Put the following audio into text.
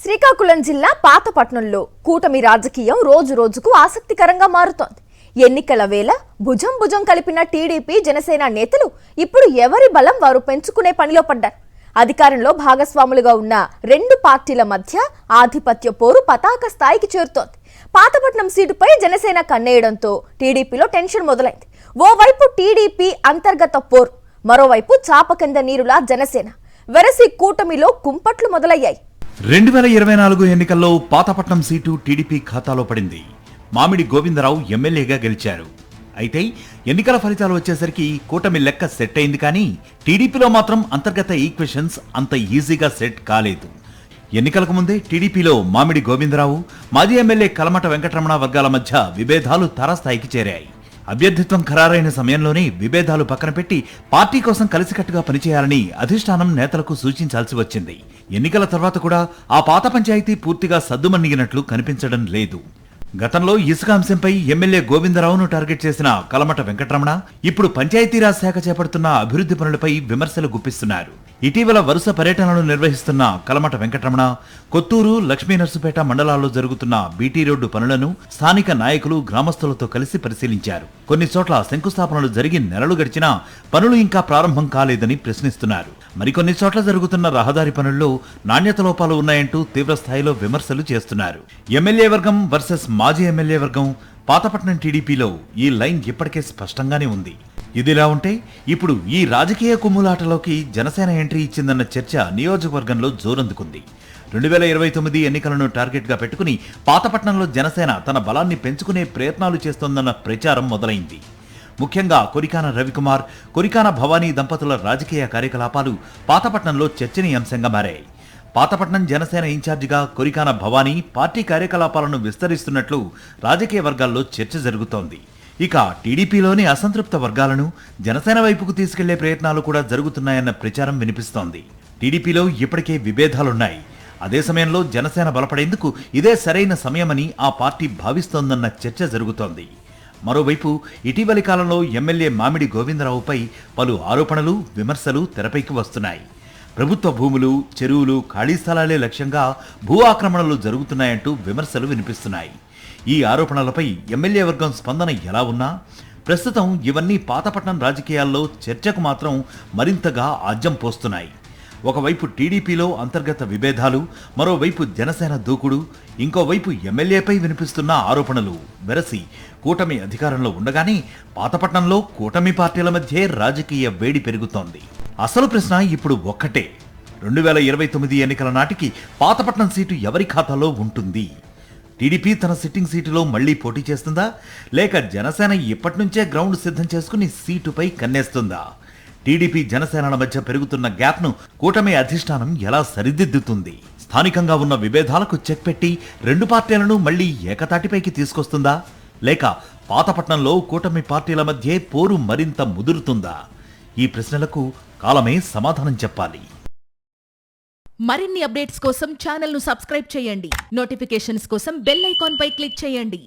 శ్రీకాకుళం జిల్లా పాతపట్నంలో కూటమి రాజకీయం రోజు రోజుకు ఆసక్తికరంగా మారుతోంది. ఎన్నికల వేళ భుజం భుజం కలిపిన టీడీపీ జనసేన నేతలు ఇప్పుడు ఎవరి బలం వారు పెంచుకునే పనిలో పడ్డారు. అధికారంలో భాగస్వాములుగా ఉన్న రెండు పార్టీల మధ్య ఆధిపత్య పోరు పతాక స్థాయికి చేరుతోంది. పాతపట్నం సీటుపై జనసేన కన్నేయడంతో టీడీపీలో టెన్షన్ మొదలైంది. ఓవైపు టీడీపీ అంతర్గత పోరు, మరోవైపు చాప కింద నీరులా జనసేన వెరసి కూటమిలో కుంపట్లు మొదలయ్యాయి. 2024 ఎన్నికల్లో పాతపట్నం సీటు టీడీపీ ఖాతాలో పడింది. మామిడి గోవిందరావు ఎమ్మెల్యేగా గెలిచారు. అయితే ఎన్నికల ఫలితాలు వచ్చేసరికి కూటమి లెక్క సెట్ అయింది, కానీ టీడీపీలో మాత్రం అంతర్గత ఈక్వేషన్స్ అంత ఈజీగా సెట్ కాలేదు. ఎన్నికలకు ముందే టీడీపీలో మామిడి గోవిందరావు, మాజీ ఎమ్మెల్యే కలమట వెంకటరమణ వర్గాల మధ్య విభేదాలు తారాస్థాయికి చేరాయి. అభ్యర్థిత్వం ఖరారైన సమయంలోనే విభేదాలు పక్కన పెట్టి పార్టీ కోసం కలిసికట్టుగా పనిచేయాలని అధిష్టానం నేతలకు సూచించాల్సి వచ్చింది. ఎన్నికల తర్వాత కూడా ఆ పాత పంచాయతీ పూర్తిగా సద్దుమణిగినట్లు కనిపించడం లేదు. గతంలో ఇసుక అంశంపై ఎమ్మెల్యే గోవిందరావును టార్గెట్ చేసిన కలమట వెంకటరమణ ఇప్పుడు పంచాయతీరాజ్ శాఖ చేపడుతున్న అభివృద్ధి పనులపై విమర్శలు గుప్పిస్తున్నారు. ఇటీవల వరుస పర్యటనలు నిర్వహిస్తున్న కలమట వెంకటరమణ కొత్తూరు, లక్ష్మీనర్సుపేట మండలాల్లో జరుగుతున్న బీటీ రోడ్డు పనులను స్థానిక నాయకులు, గ్రామస్తులతో కలిసి పరిశీలించారు. కొన్ని చోట్ల శంకుస్థాపనలు జరిగి నెలలు గడిచినా పనులు ఇంకా ప్రారంభం కాలేదని ప్రశ్నిస్తున్నారు. మరికొన్ని చోట్ల జరుగుతున్న రహదారి పనుల్లో నాణ్యత లోపాలు ఉన్నాయంటూ తీవ్రస్థాయిలో విమర్శలు చేస్తున్నారు. ఎమ్మెల్యే వర్గం వర్సెస్ మాజీ ఎమ్మెల్యే వర్గం పాతపట్నం టీడీపీలో ఈ లైన్ ఇప్పటికే స్పష్టంగానే ఉంది. ఇదిలా ఉంటే ఇప్పుడు ఈ రాజకీయ కుమ్ములాటలోకి జనసేన ఎంట్రీ ఇచ్చిందన్న చర్చ నియోజకవర్గంలో జోరందుకుంది. 2029 ఎన్నికలను టార్గెట్ గా పెట్టుకుని పాతపట్నంలో జనసేన తన బలాన్ని పెంచుకునే ప్రయత్నాలు చేస్తోందన్న ప్రచారం మొదలైంది. ముఖ్యంగా కొరికాన రవికుమార్, కొరికాన భవానీ దంపతుల రాజకీయ కార్యకలాపాలు పాతపట్నంలో చర్చనీయాంశంగా మారాయి. పాతపట్నం జనసేన ఇన్ఛార్జిగా కొరికాన భవానీ పార్టీ కార్యకలాపాలను విస్తరిస్తున్నట్లు రాజకీయ వర్గాల్లో చర్చ జరుగుతోంది. ఇక టీడీపీలోని అసంతృప్త వర్గాలను జనసేన వైపుకు తీసుకెళ్లే ప్రయత్నాలు కూడా జరుగుతున్నాయన్న ప్రచారం వినిపిస్తోంది. టీడీపీలో ఇప్పటికే విభేదాలున్నాయి. అదే సమయంలో జనసేన బలపడేందుకు ఇదే సరైన సమయమని ఆ పార్టీ భావిస్తోందన్న చర్చ జరుగుతోంది. మరోవైపు ఇటీవలి కాలంలో ఎమ్మెల్యే మామిడి గోవిందరావుపై పలు ఆరోపణలు, విమర్శలు తెరపైకి వస్తున్నాయి. ప్రభుత్వ భూములు, చెరువులు, ఖాళీ స్థలాలే లక్ష్యంగా భూ ఆక్రమణలు జరుగుతున్నాయంటూ విమర్శలు వినిపిస్తున్నాయి. ఈ ఆరోపణలపై ఎమ్మెల్యే వర్గం స్పందన ఎలా ఉన్నా ప్రస్తుతం ఇవన్నీ పాతపట్నం రాజకీయాల్లో చర్చకు మాత్రం మరింతగా ఆజ్యం పోస్తున్నాయి. ఒకవైపు టీడీపీలో అంతర్గత విభేదాలు, మరోవైపు జనసేన దూకుడు, ఇంకోవైపు ఎమ్మెల్యేపై వినిపిస్తున్న ఆరోపణలు వెరసి కూటమి అధికారంలో ఉండగానే పాతపట్నంలో కూటమి పార్టీల మధ్య రాజకీయ వేడి పెరుగుతోంది. అసలు ప్రశ్న ఇప్పుడు ఒక్కటే, 2029 ఎన్నికల నాటికి పాతపట్నం సీటు ఎవరి ఖాతాలో ఉంటుంది? టీడీపీ తన సిట్టింగ్ సీటులో మళ్లీ పోటీ చేస్తుందా, లేక జనసేన ఇప్పటి నుంచే గ్రౌండ్ సిద్ధం చేసుకుని సీటుపై కన్నేస్తుందా? టీడీపీ జనసేనల మధ్య పెరుగుతున్న గ్యాప్ను కూటమి అధిష్టానం ఎలా సరిదిద్దుతుంది? స్థానికంగా ఉన్న విభేదాలకు చెక్ పెట్టి రెండు పార్టీలను మళ్లీ ఏకతాటిపైకి తీసుకొస్తుందా, లేక పాతపట్నంలో కూటమి పార్టీల మధ్య పోరు మరింత ముదురుతుందా? ఈ ప్రశ్నలకు కాలమే సమాధానం చెప్పాలి. మరిన్ని అప్డేట్స్ కోసం ఛానల్ ను సబ్స్క్రైబ్ చేయండి. నోటిఫికేషన్స్ కోసం బెల్ ఐకాన్ పై క్లిక్ చేయండి.